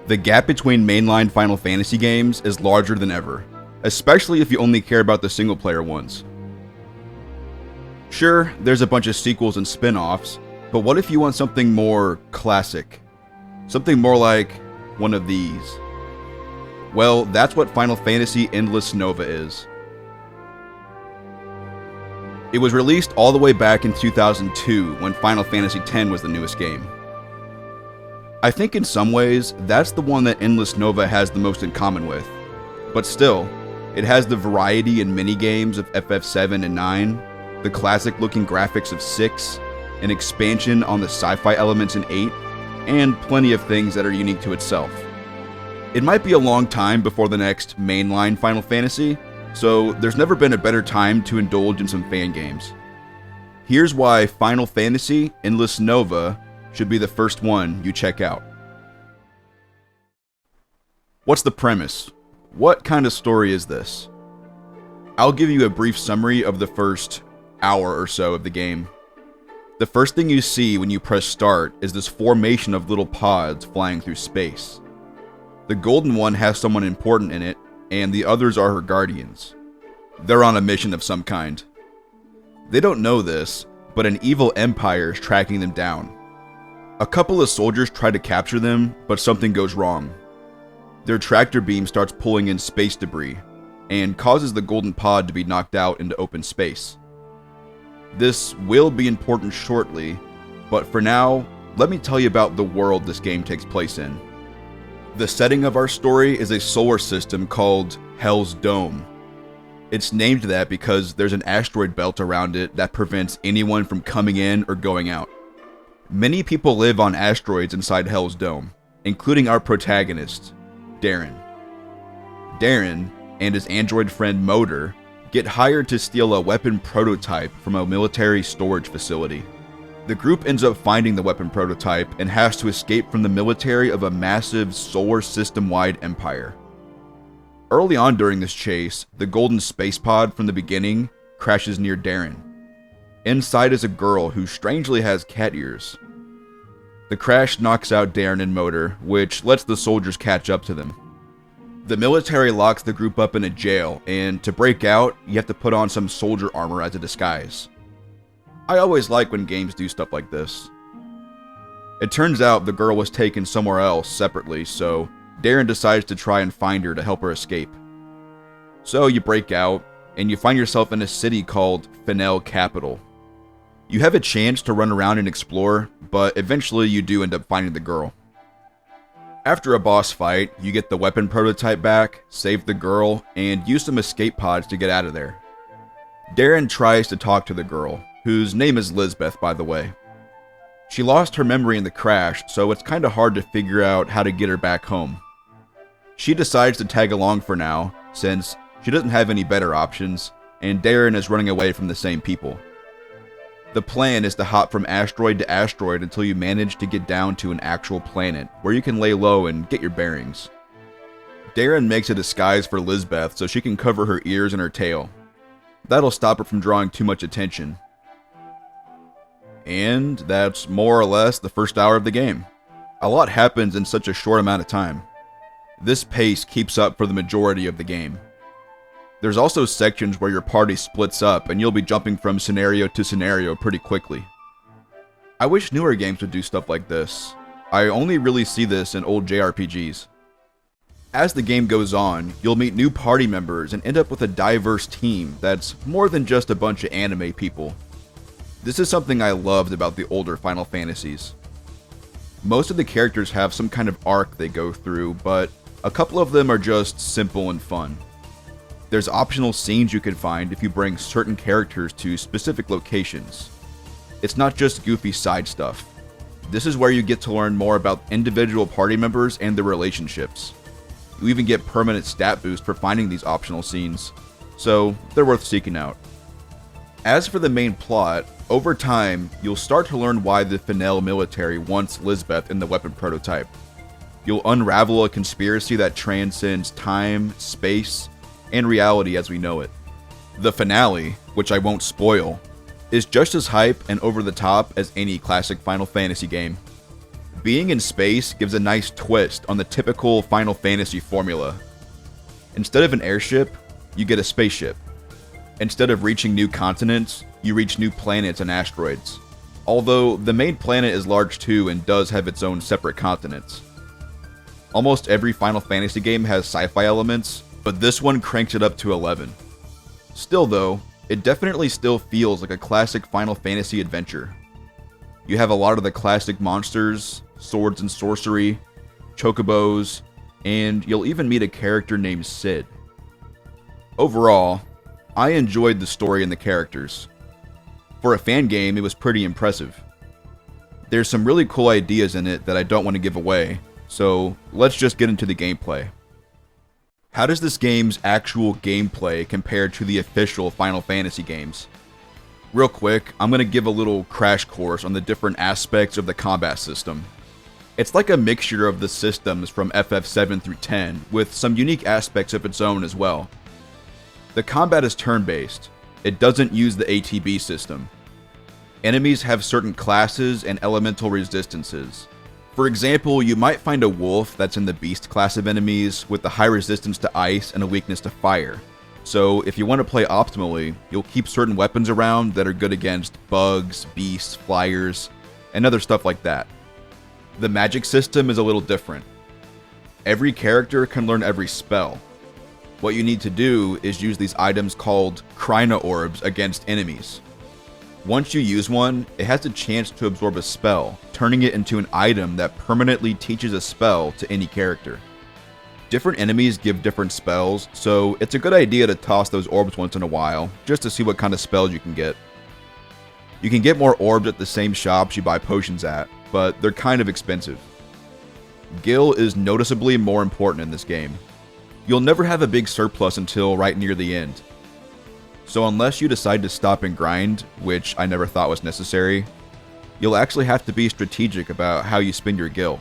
The gap between mainline Final Fantasy games is larger than ever, especially if you only care about the single-player ones. Sure, there's a bunch of sequels and spin-offs, but what if you want something more classic? Something more like one of these? Well, that's what Final Fantasy Endless Nova is. It was released all the way back in 2002 when Final Fantasy X was the newest game. I think in some ways, that's the one that Endless Nova has the most in common with. But still, it has the variety and minigames of FF7 and 9, the classic looking graphics of 6, an expansion on the sci-fi elements in 8, and plenty of things that are unique to itself. It might be a long time before the next mainline Final Fantasy, so there's never been a better time to indulge in some fan games. Here's why Final Fantasy Endless Nova should be the first one you check out. What's the premise? What kind of story is this? I'll give you a brief summary of the first hour or so of the game. The first thing you see when you press start is this formation of little pods flying through space. The golden one has someone important in it, and the others are her guardians. They're on a mission of some kind. They don't know this, but an evil empire is tracking them down. A couple of soldiers try to capture them, but something goes wrong. Their tractor beam starts pulling in space debris, and causes the golden pod to be knocked out into open space. This will be important shortly, but for now, let me tell you about the world this game takes place in. The setting of our story is a solar system called Hell's Dome. It's named that because there's an asteroid belt around it that prevents anyone from coming in or going out. Many people live on asteroids inside Hell's Dome, including our protagonist, Darren. Darren and his android friend Motor get hired to steal a weapon prototype from a military storage facility. The group ends up finding the weapon prototype and has to escape from the military of a massive solar system-wide empire. Early on during this chase, the golden space pod from the beginning crashes near Darren. Inside is a girl who strangely has cat ears. The crash knocks out Darren and Motor, which lets the soldiers catch up to them. The military locks the group up in a jail, and to break out, you have to put on some soldier armor as a disguise. I always like when games do stuff like this. It turns out the girl was taken somewhere else separately, so Darren decides to try and find her to help her escape. So you break out, and you find yourself in a city called Fennel Capital. You have a chance to run around and explore, but eventually you do end up finding the girl. After a boss fight, you get the weapon prototype back, save the girl, and use some escape pods to get out of there. Darren tries to talk to the girl, whose name is Lisbeth, by the way. She lost her memory in the crash, so it's kinda hard to figure out how to get her back home. She decides to tag along for now, since she doesn't have any better options, and Darren is running away from the same people. The plan is to hop from asteroid to asteroid until you manage to get down to an actual planet, where you can lay low and get your bearings. Darren makes a disguise for Lisbeth so she can cover her ears and her tail. That'll stop her from drawing too much attention. And that's more or less the first hour of the game. A lot happens in such a short amount of time. This pace keeps up for the majority of the game. There's also sections where your party splits up and you'll be jumping from scenario to scenario pretty quickly. I wish newer games would do stuff like this. I only really see this in old JRPGs. As the game goes on, you'll meet new party members and end up with a diverse team that's more than just a bunch of anime people. This is something I loved about the older Final Fantasies. Most of the characters have some kind of arc they go through, but a couple of them are just simple and fun. There's optional scenes you can find if you bring certain characters to specific locations. It's not just goofy side stuff. This is where you get to learn more about individual party members and their relationships. You even get permanent stat boost for finding these optional scenes, so they're worth seeking out. As for the main plot, over time, you'll start to learn why the Fennel military wants Lisbeth in the weapon prototype. You'll unravel a conspiracy that transcends time, space, and reality as we know it. The finale, which I won't spoil, is just as hype and over the top as any classic Final Fantasy game. Being in space gives a nice twist on the typical Final Fantasy formula. Instead of an airship, you get a spaceship. Instead of reaching new continents, you reach new planets and asteroids. Although the main planet is large too and does have its own separate continents. Almost every Final Fantasy game has sci-fi elements, but this one cranks it up to 11. Still though, it definitely still feels like a classic Final Fantasy adventure. You have a lot of the classic monsters, swords and sorcery, chocobos, and you'll even meet a character named Sid. Overall, I enjoyed the story and the characters. For a fan game, it was pretty impressive. There's some really cool ideas in it that I don't want to give away, so let's just get into the gameplay. How does this game's actual gameplay compare to the official Final Fantasy games? Real quick, I'm going to give a little crash course on the different aspects of the combat system. It's like a mixture of the systems from FF7 through 10, with some unique aspects of its own as well. The combat is turn-based. It doesn't use the ATB system. Enemies have certain classes and elemental resistances. For example, you might find a wolf that's in the beast class of enemies with a high resistance to ice and a weakness to fire. So if you want to play optimally, you'll keep certain weapons around that are good against bugs, beasts, flyers, and other stuff like that. The magic system is a little different. Every character can learn every spell. What you need to do is use these items called Krina Orbs against enemies. Once you use one, it has a chance to absorb a spell, turning it into an item that permanently teaches a spell to any character. Different enemies give different spells, so it's a good idea to toss those orbs once in a while, just to see what kind of spells you can get. You can get more orbs at the same shops you buy potions at, but they're kind of expensive. Gil is noticeably more important in this game. You'll never have a big surplus until right near the end. So unless you decide to stop and grind, which I never thought was necessary, you'll actually have to be strategic about how you spend your Gil.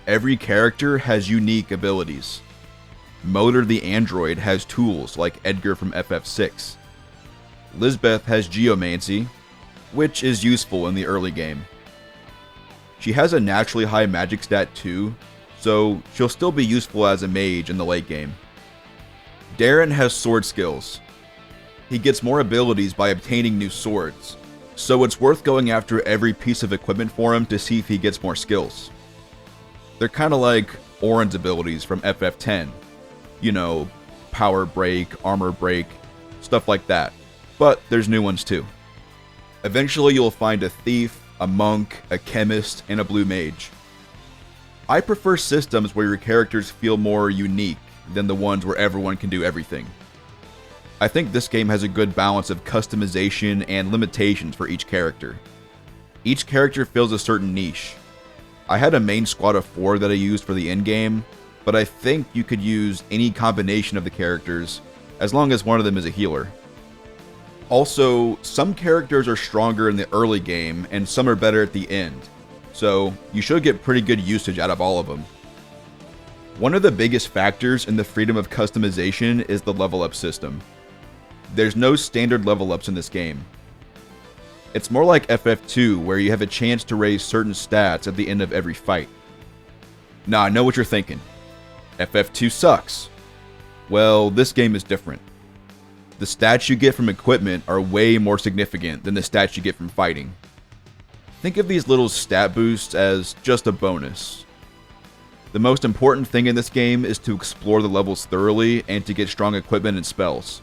Every character has unique abilities. Motor the android has tools like Edgar from FF6. Lisbeth has Geomancy, which is useful in the early game. She has a naturally high magic stat too, so she'll still be useful as a mage in the late game. Darren has sword skills. He gets more abilities by obtaining new swords, so it's worth going after every piece of equipment for him to see if he gets more skills. They're kinda like Auron's abilities from FF10. You know, power break, armor break, stuff like that. But there's new ones too. Eventually you'll find a thief, a monk, a chemist, and a blue mage. I prefer systems where your characters feel more unique than the ones where everyone can do everything. I think this game has a good balance of customization and limitations for each character. Each character fills a certain niche. I had a main squad of 4 that I used for the endgame, but I think you could use any combination of the characters as long as one of them is a healer. Also, some characters are stronger in the early game and some are better at the end, so you should get pretty good usage out of all of them. One of the biggest factors in the freedom of customization is the level up system. There's no standard level ups in this game. It's more like FF2 where you have a chance to raise certain stats at the end of every fight. Now I know what you're thinking. FF2 sucks. Well, this game is different. The stats you get from equipment are way more significant than the stats you get from fighting. Think of these little stat boosts as just a bonus. The most important thing in this game is to explore the levels thoroughly and to get strong equipment and spells.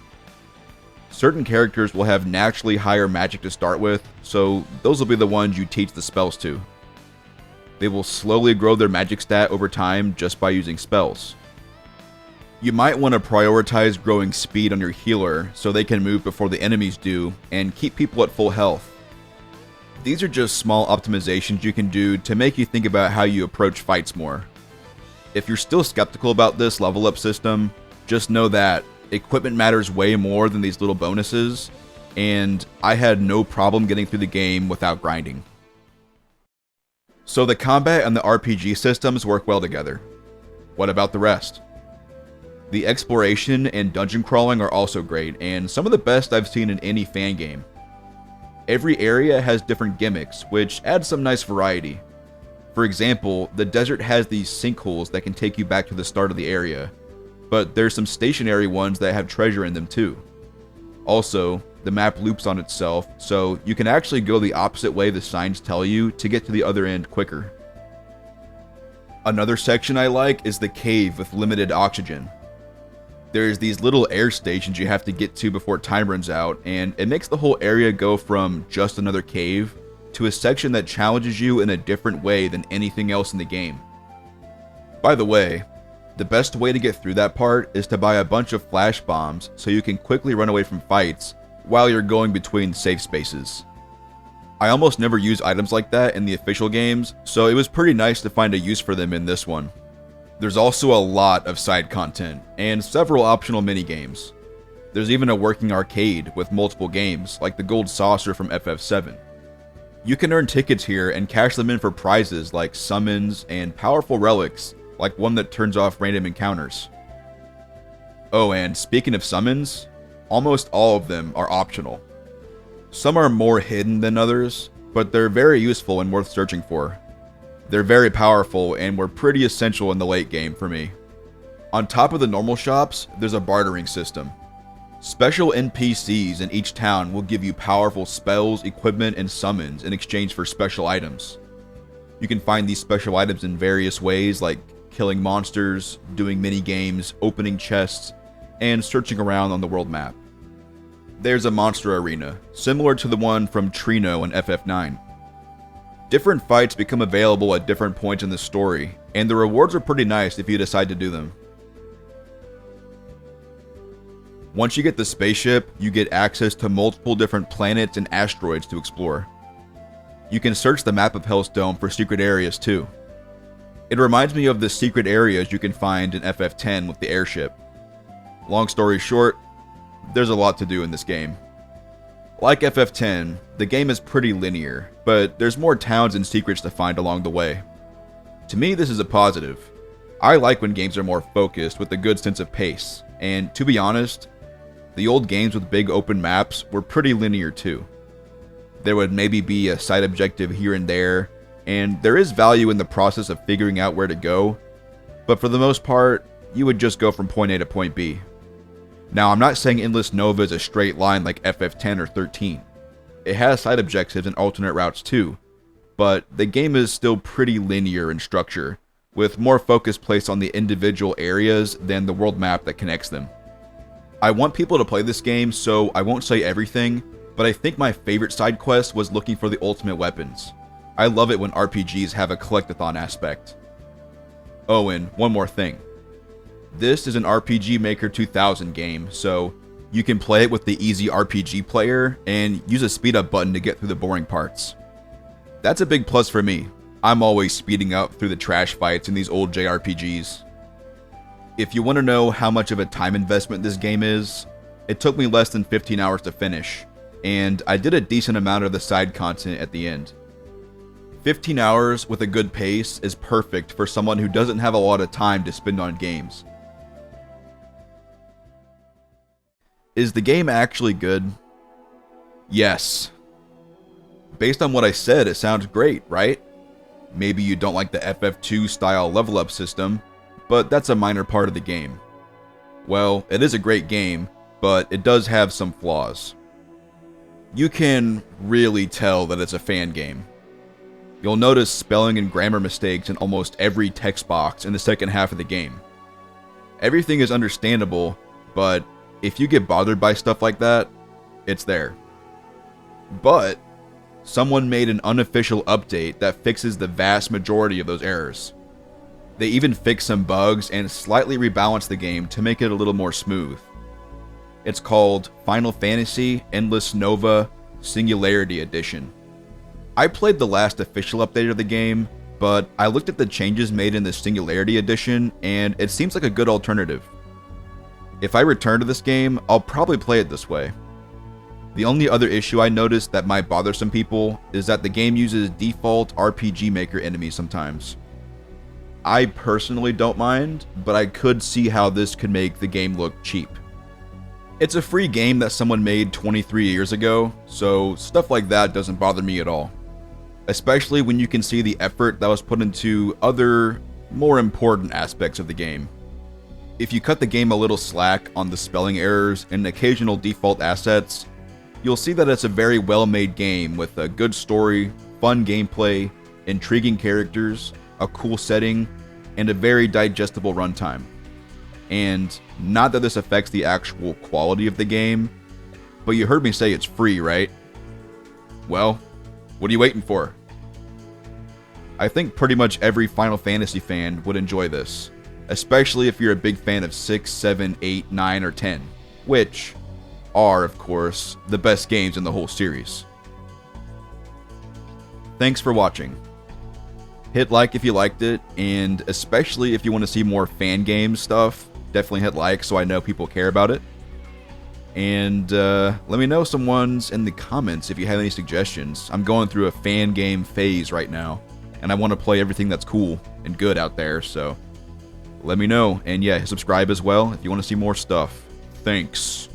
Certain characters will have naturally higher magic to start with, so those will be the ones you teach the spells to. They will slowly grow their magic stat over time just by using spells. You might want to prioritize growing speed on your healer so they can move before the enemies do and keep people at full health. These are just small optimizations you can do to make you think about how you approach fights more. If you're still skeptical about this level up system, just know that equipment matters way more than these little bonuses, and I had no problem getting through the game without grinding. So the combat and the RPG systems work well together. What about the rest? The exploration and dungeon crawling are also great, and some of the best I've seen in any fan game. Every area has different gimmicks, which adds some nice variety. For example, the desert has these sinkholes that can take you back to the start of the area, but there's some stationary ones that have treasure in them too. Also, the map loops on itself, so you can actually go the opposite way the signs tell you to get to the other end quicker. Another section I like is the cave with limited oxygen. There's these little air stations you have to get to before time runs out, and it makes the whole area go from just another cave to a section that challenges you in a different way than anything else in the game. By the way, the best way to get through that part is to buy a bunch of flash bombs so you can quickly run away from fights while you're going between safe spaces. I almost never use items like that in the official games, so it was pretty nice to find a use for them in this one. There's also a lot of side content, and several optional minigames. There's even a working arcade with multiple games, like the Gold Saucer from FF7. You can earn tickets here and cash them in for prizes like summons and powerful relics, like one that turns off random encounters. Oh, and speaking of summons, almost all of them are optional. Some are more hidden than others, but they're very useful and worth searching for. They're very powerful and were pretty essential in the late game for me. On top of the normal shops, there's a bartering system. Special NPCs in each town will give you powerful spells, equipment, and summons in exchange for special items. You can find these special items in various ways, like killing monsters, doing mini games, opening chests, and searching around on the world map. There's a monster arena, similar to the one from Trino in FF9. Different fights become available at different points in the story, and the rewards are pretty nice if you decide to do them. Once you get the spaceship, you get access to multiple different planets and asteroids to explore. You can search the map of Hell's Dome for secret areas too. It reminds me of the secret areas you can find in FF10 with the airship. Long story short, there's a lot to do in this game. Like FF10, the game is pretty linear, but there's more towns and secrets to find along the way. To me, this is a positive. I like when games are more focused with a good sense of pace, and to be honest, the old games with big open maps were pretty linear too. There would maybe be a side objective here and there, and there is value in the process of figuring out where to go, but for the most part, you would just go from point A to point B. Now, I'm not saying Endless Nova is a straight line like FF10 or 13. It has side objectives and alternate routes too, but the game is still pretty linear in structure, with more focus placed on the individual areas than the world map that connects them. I want people to play this game, so I won't say everything, but I think my favorite side quest was looking for the ultimate weapons. I love it when RPGs have a collectathon aspect. Oh, and one more thing. This is an RPG Maker 2000 game, so you can play it with the easy RPG player and use a speed up button to get through the boring parts. That's a big plus for me. I'm always speeding up through the trash fights in these old JRPGs. If you want to know how much of a time investment this game is, it took me less than 15 hours to finish, and I did a decent amount of the side content at the end. 15 hours with a good pace is perfect for someone who doesn't have a lot of time to spend on games. Is the game actually good? Yes. Based on what I said, it sounds great, right? Maybe you don't like the FF2 style level up system, but that's a minor part of the game. Well, it is a great game, but it does have some flaws. You can really tell that it's a fan game. You'll notice spelling and grammar mistakes in almost every text box in the second half of the game. Everything is understandable, but if you get bothered by stuff like that, it's there. But someone made an unofficial update that fixes the vast majority of those errors. They even fixed some bugs and slightly rebalanced the game to make it a little more smooth. It's called Final Fantasy Endless Nova Singularity Edition. I played the last official update of the game, but I looked at the changes made in the Singularity Edition, and it seems like a good alternative. If I return to this game, I'll probably play it this way. The only other issue I noticed that might bother some people is that the game uses default RPG Maker enemies sometimes. I personally don't mind, but I could see how this could make the game look cheap. It's a free game that someone made 23 years ago, so stuff like that doesn't bother me at all. especially when you can see the effort that was put into other, more important aspects of the game. If you cut the game a little slack on the spelling errors and occasional default assets, you'll see that it's a very well-made game with a good story, fun gameplay, intriguing characters, a cool setting, and a very digestible runtime. And not that this affects the actual quality of the game, but you heard me say it's free, right? Well, what are you waiting for? I think pretty much every Final Fantasy fan would enjoy this, especially if you're a big fan of 6, 7, 8, 9, or 10, which are, of course, the best games in the whole series. Thanks for watching. Hit like if you liked it, and especially if you want to see more fan game stuff, definitely hit like so I know people care about it. And let me know some ones in the comments if you have any suggestions. I'm going through a fan game phase right now, and I want to play everything that's cool and good out there, so let me know. And yeah, subscribe as well if you want to see more stuff. Thanks.